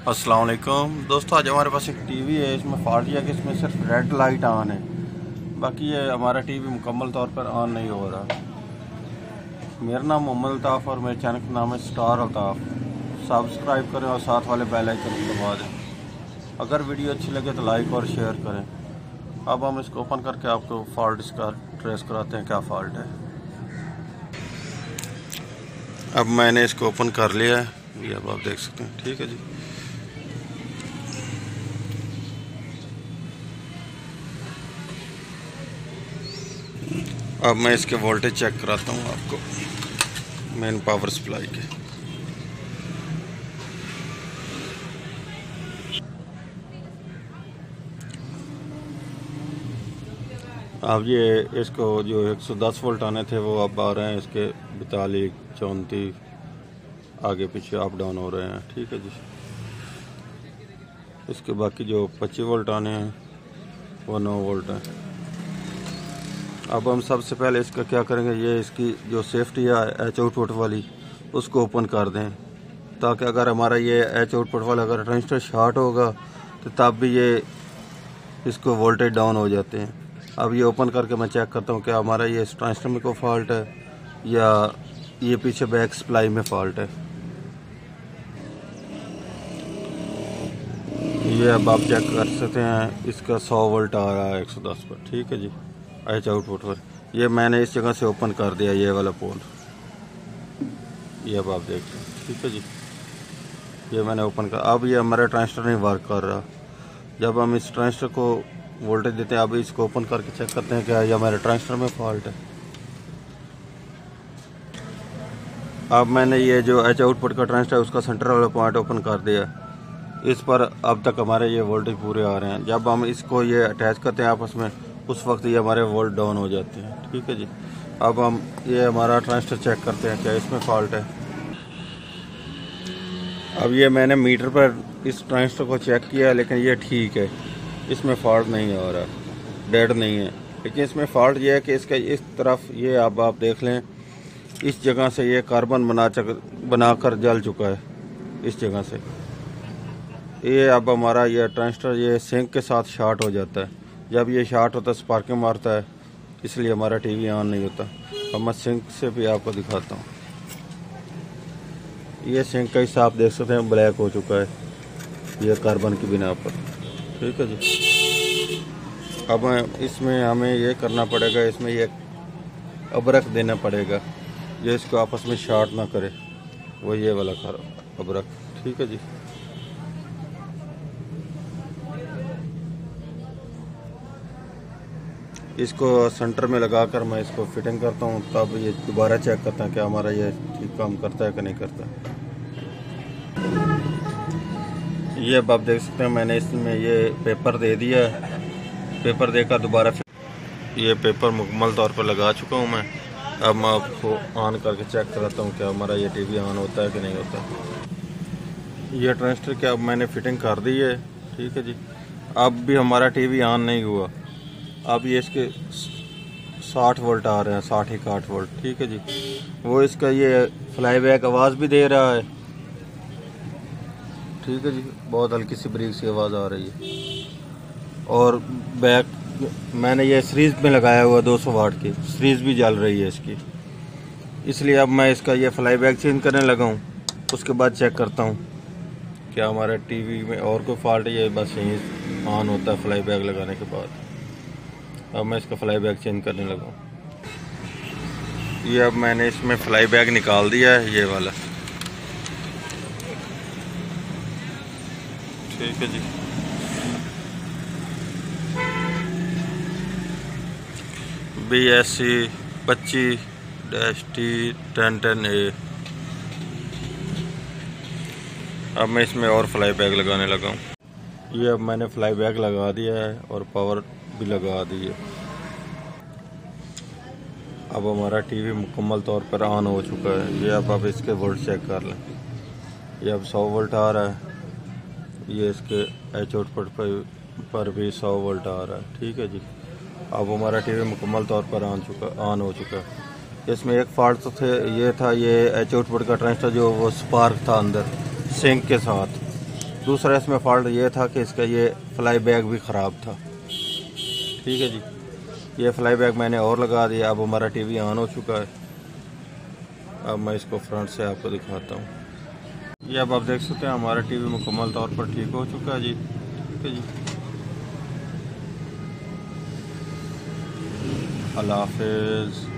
अस्सलाम वालेकुम दोस्तों, आज हमारे पास एक टीवी है। इसमें फॉल्ट यह कि इसमें सिर्फ रेड लाइट ऑन है, बाकी ये हमारा टीवी मुकम्मल तौर पर ऑन नहीं हो रहा। मेरा नाम मोहम्मद अल्ताफ़ और मेरे चैनल का नाम है स्टार अल्ताफ़। सब्सक्राइब करें और साथ वाले बेल आइकन को दबा दें। अगर वीडियो अच्छी लगे तो लाइक और शेयर करें। अब हम इसको ओपन करके आपको फॉल्ट इसका ट्रेस कराते हैं, क्या फॉल्ट है। अब मैंने इसको ओपन कर लिया है, ये अब आप देख सकते हैं। ठीक है जी, अब मैं इसके वोल्टेज चेक कराता हूँ आपको मेन पावर सप्लाई के। अब ये इसको जो 110 वोल्ट आने थे वो अब आ रहे हैं इसके 42, 34 आगे पीछे अप डाउन हो रहे हैं। ठीक है जी, इसके बाकी जो 25 वोल्ट आने हैं वो 9 वोल्ट हैं। अब हम सबसे पहले इसका क्या करेंगे, ये इसकी जो सेफ्टी है एच आउटपुट वाली उसको ओपन कर दें, ताकि अगर हमारा ये एच आउटपुट वाला अगर ट्रांजिस्टर शॉर्ट होगा तो तब भी ये इसको वोल्टेज डाउन हो जाते हैं। अब ये ओपन करके मैं चेक करता हूँ क्या हमारा ये ट्रांजिस्टर में कोई फॉल्ट है या ये पीछे बैक सप्लाई में फॉल्ट है। ये अब आप चेक कर सकते हैं, इसका 100 वोल्ट आ रहा है 110 पर। ठीक है जी, एच आउटपुट पर। ये मैंने इस जगह से ओपन कर दिया, ये वाला पोल, ये अब आप देख लें। ठीक है जी, ये मैंने ओपन कर। अब ये हमारा ट्रांजिस्टर नहीं वर्क कर रहा। जब हम इस ट्रांजिस्टर को वोल्टेज देते हैं, अब इसको ओपन करके चेक करते हैं क्या ये हमारे ट्रांजिस्टर में फॉल्ट है। अब मैंने ये जो एच आउटपुट का ट्रांजिस्टर है उसका सेंटर वाला पॉइंट ओपन कर दिया। इस पर अब तक हमारे ये वोल्टेज पूरे आ रहे हैं। जब हम इसको ये अटैच करते हैं आपस में, उस वक्त ये हमारे वोल्ट डाउन हो जाते हैं। ठीक है जी, अब हम ये हमारा ट्रांजिस्टर चेक करते हैं क्या इसमें फॉल्ट है। अब ये मैंने मीटर पर इस ट्रांजिस्टर को चेक किया, लेकिन ये ठीक है, इसमें फॉल्ट नहीं हो रहा, डेड नहीं है। लेकिन इसमें फॉल्ट ये है कि इसका इस तरफ ये अब आप देख लें, इस जगह से ये कार्बन बनाकर जल चुका है इस जगह से। ये अब हमारा ये ट्रांजिस्टर ये सिंक के साथ शॉर्ट हो जाता है। जब ये शॉर्ट होता है स्पार्किंग मारता है, इसलिए हमारा टीवी ऑन नहीं होता। अब मैं सिंक से भी आपको दिखाता हूँ। ये सिंक का हिस्सा आप देख सकते हैं ब्लैक हो चुका है, ये कार्बन की बिना पर। ठीक है जी, अब इसमें हमें ये करना पड़ेगा, इसमें ये अबरक देना पड़ेगा जो इसको आपस में शॉर्ट ना करे, वो ये वाला अबरक। ठीक है जी, इसको सेंटर में लगाकर मैं इसको फिटिंग करता हूँ, तब ये दोबारा चेक करता है कि हमारा ये ठीक काम करता है कि नहीं करता। ये अब आप देख सकते हैं मैंने इसमें ये पेपर दे दिया है। पेपर देकर दोबारा ये पेपर मुकम्मल तौर पर लगा चुका हूँ मैं। अब मैं आपको ऑन करके चेक कराता हूँ कि हमारा ये टीवी ऑन होता है कि नहीं होता। ये ट्रांजिस्टर क्या अब मैंने फिटिंग कर दी है। ठीक है जी, अब भी हमारा टीवी ऑन नहीं हुआ। अब ये इसके 60 वोल्ट आ रहे हैं, 60-61 वोल्ट। ठीक है जी, वो इसका ये फ्लाईबैक आवाज़ भी दे रहा है। ठीक है जी, बहुत हल्की सी ब्रेक सी आवाज़ आ रही है। और बैक मैंने ये सीरीज़ में लगाया हुआ 200 वाट की सीरीज़ भी जल रही है इसकी, इसलिए अब मैं इसका ये फ्लाईबैक चेंज करने लगा हूँ। उसके बाद चेक करता हूँ क्या हमारे टीवी में और कोई फॉल्ट है, ये बस यहीं ऑन होता है फ्लाईबैक लगाने के बाद। अब मैं इसका फ्लाईबैक चेंज करने लगा हूँ। ये अब मैंने इसमें फ्लाईबैक निकाल दिया है, ये वाला। ठीक है जी, BSC 25-T1010A। अब मैं इसमें और फ्लाईबैक लगाने लगा हूँ। ये अब मैंने फ्लाईबैक लगा दिया है और पावर भी लगा दी है। अब हमारा टीवी मुकम्मल तौर पर ऑन हो चुका है। ये अब इसके वोल्ट चेक कर लें, ये अब 100 वोल्ट आ रहा है। ये इसके एच आउटपुट पर भी 100 वोल्ट आ रहा है। ठीक है जी, अब हमारा टीवी मुकम्मल तौर पर ऑन हो चुका है। इसमें एक फॉल्ट तो ये था, ये एच आउटपुट का ट्रांजिस्टर जो वो स्पार्क था अंदर सिंक के साथ, दूसरा इसमें फॉल्ट ये था कि इसका ये फ्लाई बैग भी ख़राब था। ठीक है जी, ये फ्लाई बैग मैंने और लगा दिया। अब हमारा टीवी ऑन हो चुका है। अब मैं इसको फ्रंट से आपको दिखाता हूँ। ये अब आप देख सकते हैं हमारा टीवी मुकम्मल तौर पर ठीक हो चुका है जी। ठीक है जी, अल्लाह हाफिज़।